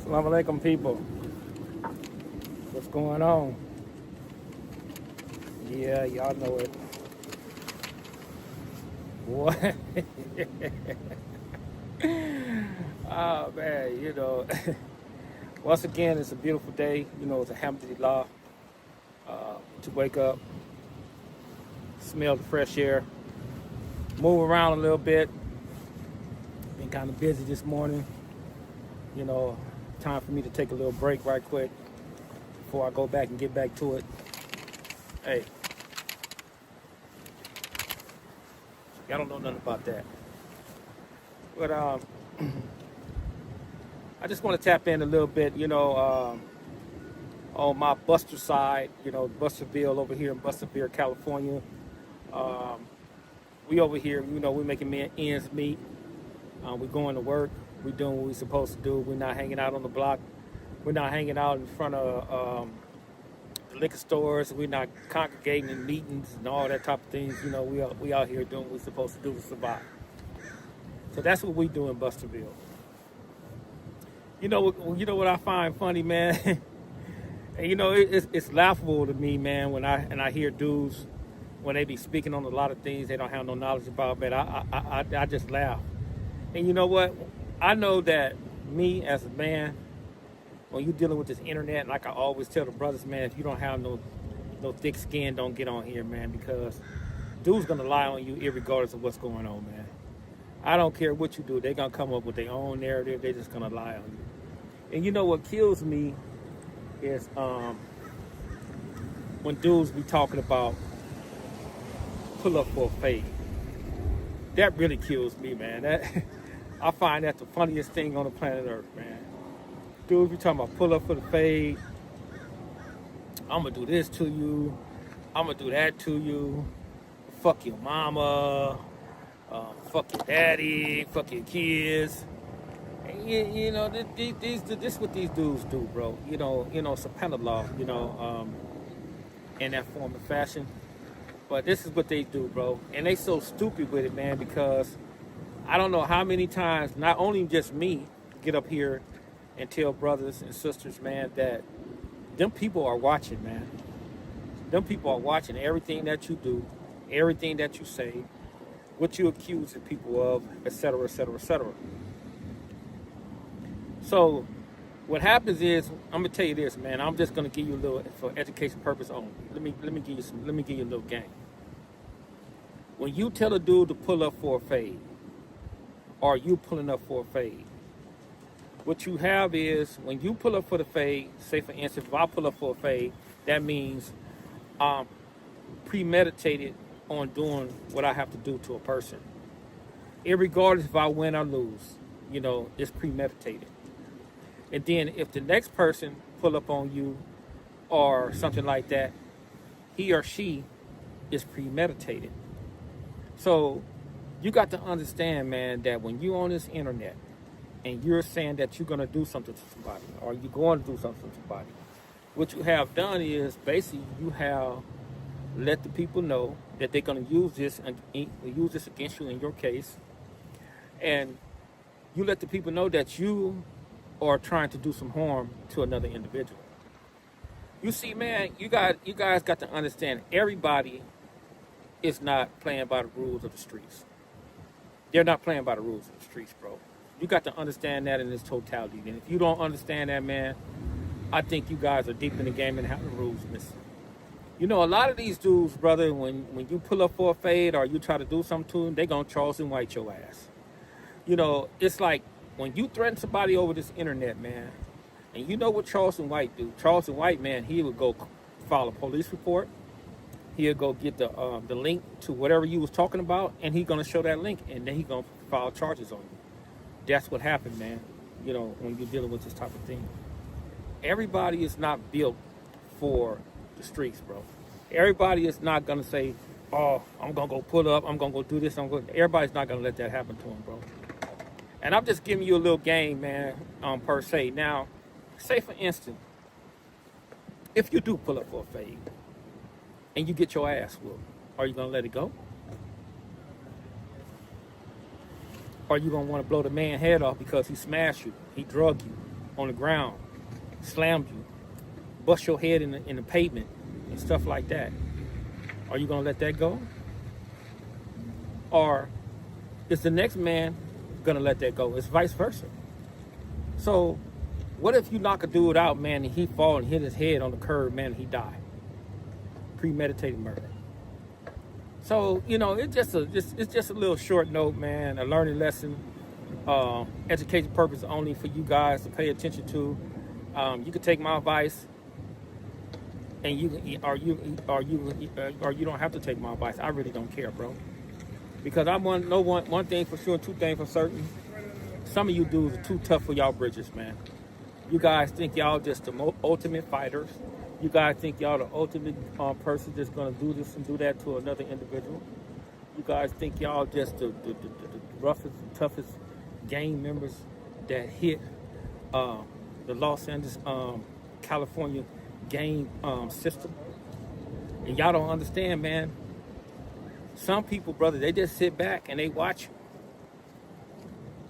Assalamu alaikum, people. What's going on? Yeah, y'all know it. What? Oh, man, once again, it's a beautiful day. It's alhamdulillah to wake up, smell the fresh air, move around a little bit. Been kind of busy this morning. Time for me to take a little break right quick before I go back and get back to it. Hey, y'all don't know nothing about that. But I just want to tap in a little bit, on my Buster side, Busterville over here in Busterville, California. We over here, we're making ends meet. We're going to work. We're doing what we're supposed to do. We're not hanging out on the block. We're not hanging out in front of the liquor stores. We're not congregating in meetings and all that type of things. We out here doing what we're supposed to do to survive. So that's what we do in Busterville. You know what I find funny, man? And it's laughable to me, man, when I hear dudes when they be speaking on a lot of things they don't have no knowledge about, man. I just laugh. And you know what? I know that me as a man, when you're dealing with this internet, like I always tell the brothers, man, if you don't have no thick skin, don't get on here, man, because dudes gonna lie on you irregardless of what's going on, man. I don't care what you do. They're gonna come up with their own narrative. They're just gonna lie on you. And you know what kills me is when dudes be talking about pull up for a fade. That really kills me, man. I find that the funniest thing on the planet Earth, man. Dudes be talking about pull up for the fade. I'm gonna do this to you. I'm gonna do that to you. Fuck your mama. Fuck your daddy. Fuck your kids. And this what these dudes do, bro. Subhanallah, in that form of fashion. But this is what they do, bro. And they so stupid with it, man, because I don't know how many times, not only just me, get up here and tell brothers and sisters, man, that them people are watching, man. Them people are watching everything that you do, everything that you say, what you accusing people of, etc., etc., etc. So what happens is, I'm gonna tell you this, man. I'm just gonna give you a little for education purpose only. Let me give you a little game. When you tell a dude to pull up for a fade, or you pulling up for a fade, what you have is when you pull up for the fade, say for instance, if I pull up for a fade, that means I'm premeditated on doing what I have to do to a person. Irregardless if I win or lose, it's premeditated. And then if the next person pull up on you or something like that, he or she is premeditated. So you got to understand, man, that when you're on this internet and you're saying that you're going to do something to somebody or you're going to do something to somebody, what you have done is basically you have let the people know that they're going to use this against you in your case. And you let the people know that you are trying to do some harm to another individual. You see, man, you guys got to understand everybody is not playing by the rules of the streets. They're not playing by the rules of the streets, bro. You got to understand that in its totality. And if you don't understand that, man, I think you guys are deep in the game and have the rules missing. A lot of these dudes, brother, when you pull up for a fade or you try to do something to them, they gonna Charleston White your ass. It's like when you threaten somebody over this internet, man, and you know what Charleston White do. Charleston White, man, he would go file a police report. He'll go get the link to whatever you was talking about, and he's gonna show that link, and then he's gonna file charges on you. That's what happened, man. When you're dealing with this type of thing. Everybody is not built for the streets, bro. Everybody is not gonna say, "Oh, I'm gonna go pull up. I'm gonna go do this." Everybody's not gonna let that happen to them, bro. And I'm just giving you a little game, man, per se. Now, say for instance, if you do pull up for a fade and you get your ass whooped, are you gonna let it go? Or are you gonna want to blow the man's head off because he smashed you, he drugged you, on the ground, slammed you, bust your head in the pavement and stuff like that, are you gonna let that go? Or is the next man gonna let that go? It's vice versa. So what if you knock a dude out, man, and he fall and hit his head on the curb, man, and he die? Premeditated murder. So, you know, it's just a little short note, man, a learning lesson, education purpose only for you guys to pay attention to. You can take my advice, and you don't have to take my advice. I really don't care, bro. Because I want to know one thing for sure, two things for certain. Some of you dudes are too tough for y'all bridges, man. You guys think y'all just the ultimate fighters. You guys think y'all the ultimate person that's gonna do this and do that to another individual. You guys think y'all just the roughest, toughest gang members that hit the Los Angeles, California gang system. And y'all don't understand, man. Some people, brother, they just sit back and they watch you.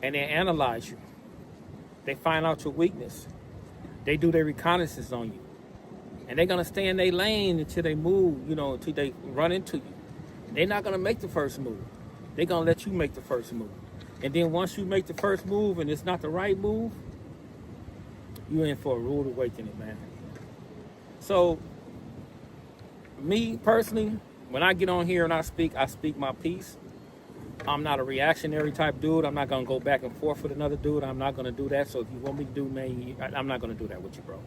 And they analyze you. They find out your weakness. They do their reconnaissance on you. And they're going to stay in their lane until they move, you know, until they run into you. They're not going to make the first move. They're going to let you make the first move. And then once you make the first move and it's not the right move, you're in for a rude awakening, man. So, me personally, when I get on here and I speak my piece. I'm not a reactionary type dude. I'm not going to go back and forth with another dude. I'm not going to do that. So if you want me to do, man, I'm not going to do that with you, bro.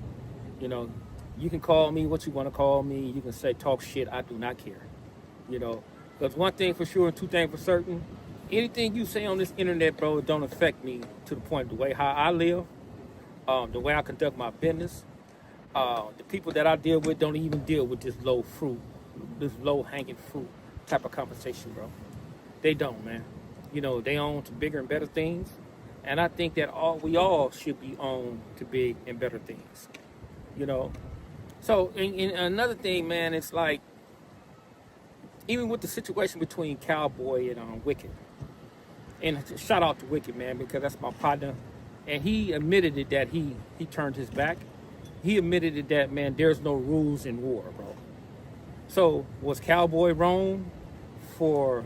You know, you can call me what you want to call me. You can say talk shit. I do not care. You know, because one thing for sure and two things for certain, anything you say on this internet, bro, it don't affect me to the point the way how I live, the way I conduct my business. The people that I deal with don't even deal with this low hanging fruit type of conversation, bro. They don't, man. You know, they own to bigger and better things. And I think that we all should be on to big and better things. You know? So, and another thing, man, it's like, even with the situation between Cowboy and Wicked, and shout out to Wicked, man, because that's my partner, and he admitted it that he turned his back. He admitted it that, man, there's no rules in war, bro. So, was Cowboy wrong for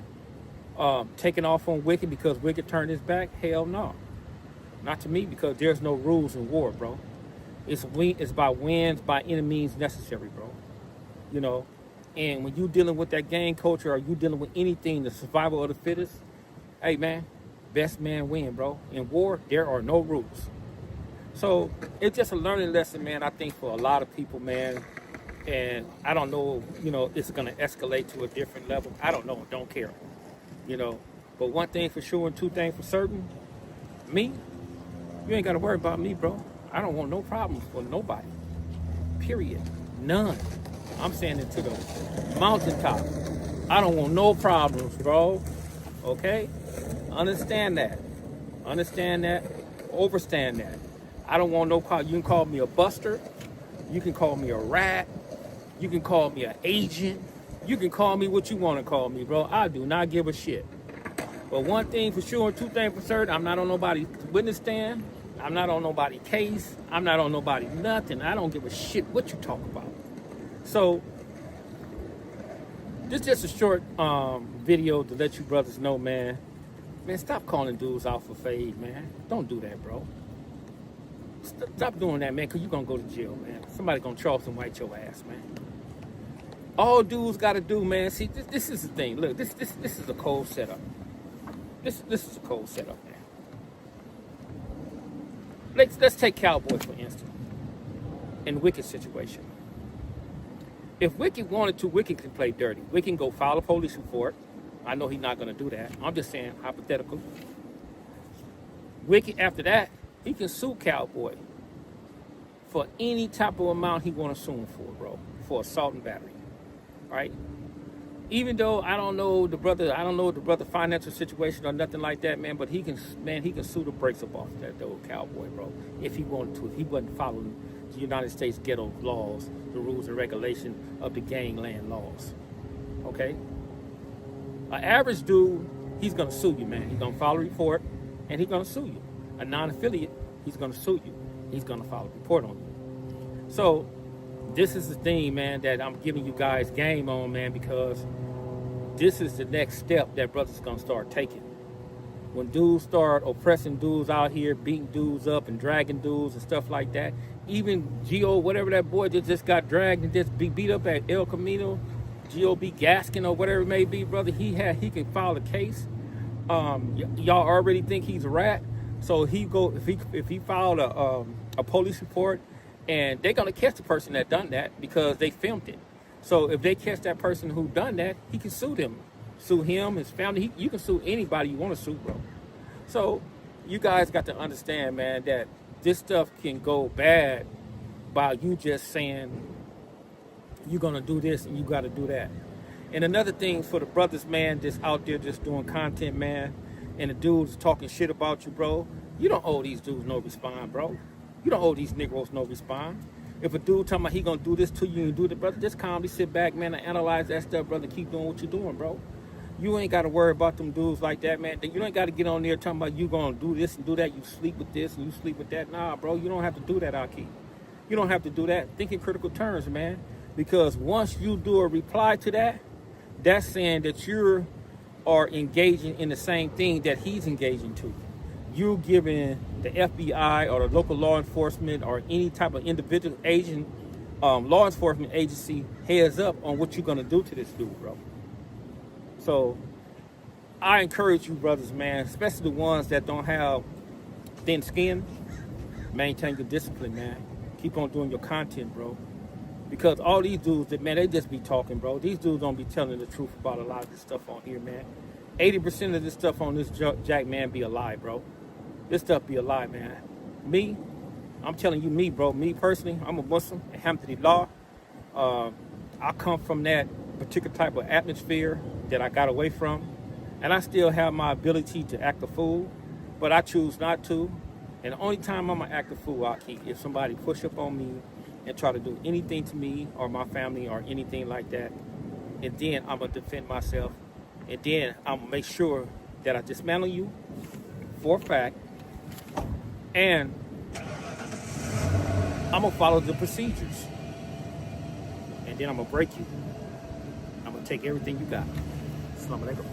taking off on Wicked because Wicked turned his back? Hell no. Not to me, because there's no rules in war, bro. It's by wins, by any means necessary, bro. You know, and when you dealing with that gang culture or you dealing with anything, the survival of the fittest, hey, man, best man win, bro. In war, there are no rules. So it's just a learning lesson, man, I think for a lot of people, man. And I don't know, you know, it's going to escalate to a different level. I don't know. Don't care. You know, but one thing for sure and two things for certain, me, you ain't got to worry about me, bro. I don't want no problems for nobody. Period. None. I'm saying it to the mountaintop. I don't want no problems, bro. Okay? Understand that. Understand that. Overstand that. I don't want no problem. You can call me a buster. You can call me a rat. You can call me an agent. You can call me what you want to call me, bro. I do not give a shit. But one thing for sure and two things for certain, I'm not on nobody's witness stand. I'm not on nobody's case. I'm not on nobody nothing. I don't give a shit what you talk about. So, this is just a short video to let you brothers know, man. Man, stop calling dudes out for fade, man. Don't do that, bro. Stop doing that, man, because you're going to go to jail, man. Somebody going to Charleston White your ass, man. All dudes got to do, man. See, this is the thing. Look, this is a cold setup. This is a cold setup, man. Let's take Cowboy, for instance, in Wicked situation. If Wicked wanted to, Wicked can play dirty. Wicked can go file a police report. I know he's not going to do that. I'm just saying, hypothetical. Wicked, after that, he can sue Cowboy for any type of amount he want to sue him for, bro, for assault and battery. Right? Even though I don't know the brother financial situation or nothing like that, man, but he can sue the brakes up off that old Cowboy, bro, if he wanted to, if he wasn't following the United States ghetto laws, the rules and regulation of the gangland laws. Okay? An average dude, he's gonna sue you, man. He's gonna file a report and he's gonna sue you. A non-affiliate, he's gonna sue you. he's gonna file a report on you. So this is the thing, man, that I'm giving you guys game on, man, because this is the next step that brothers gonna start taking. When dudes start oppressing dudes out here, beating dudes up and dragging dudes and stuff like that, even Gio, whatever that boy that just got dragged and just beat up at El Camino, G.O.B. Gaskin or whatever it may be, brother, he can file a case. Y'all already think he's a rat, so if he filed a police report, and they're gonna catch the person that done that because they filmed it. So if they catch that person who done that, he can sue them. Sue him, his family. You can sue anybody you want to sue, bro. So you guys got to understand, man, that this stuff can go bad by you just saying you're going to do this and you got to do that. And another thing for the brothers, man, just out there just doing content, man, and the dudes talking shit about you, bro, you don't owe these dudes no response, bro. You don't owe these Negroes no response. If a dude talking about he going to do this to you and do that, brother, just calmly sit back, man, and analyze that stuff, brother. Keep doing what you're doing, bro. You ain't got to worry about them dudes like that, man. You ain't got to get on there talking about you going to do this and do that. You sleep with this and you sleep with that. Nah, bro, you don't have to do that, Aki. You don't have to do that. Think in critical terms, man. Because once you do a reply to that, that's saying that you are engaging in the same thing that he's engaging to. You're giving the FBI or the local law enforcement or any type of individual agent, law enforcement agency heads up on what you're going to do to this dude, bro. So I encourage you brothers, man, especially the ones that don't have thin skin, maintain your discipline, man. Keep on doing your content, bro. Because all these dudes, man, they just be talking, bro. These dudes don't be telling the truth about a lot of this stuff on here, man. 80% of this stuff on this Jack, man, be a lie, bro. This stuff be a lie, man. Me, I'm telling you, me, bro. Me personally, I'm a Muslim, alhamdulillah. I come from that particular type of atmosphere that I got away from, and I still have my ability to act a fool, but I choose not to. And the only time I'm gonna act a fool, Aki, if somebody push up on me and try to do anything to me or my family or anything like that, and then I'm gonna defend myself, and then I'm gonna make sure that I dismantle you for a fact, and I'm gonna follow the procedures, and then I'm gonna break you. I'm gonna take everything you got. Assalamu alaikum.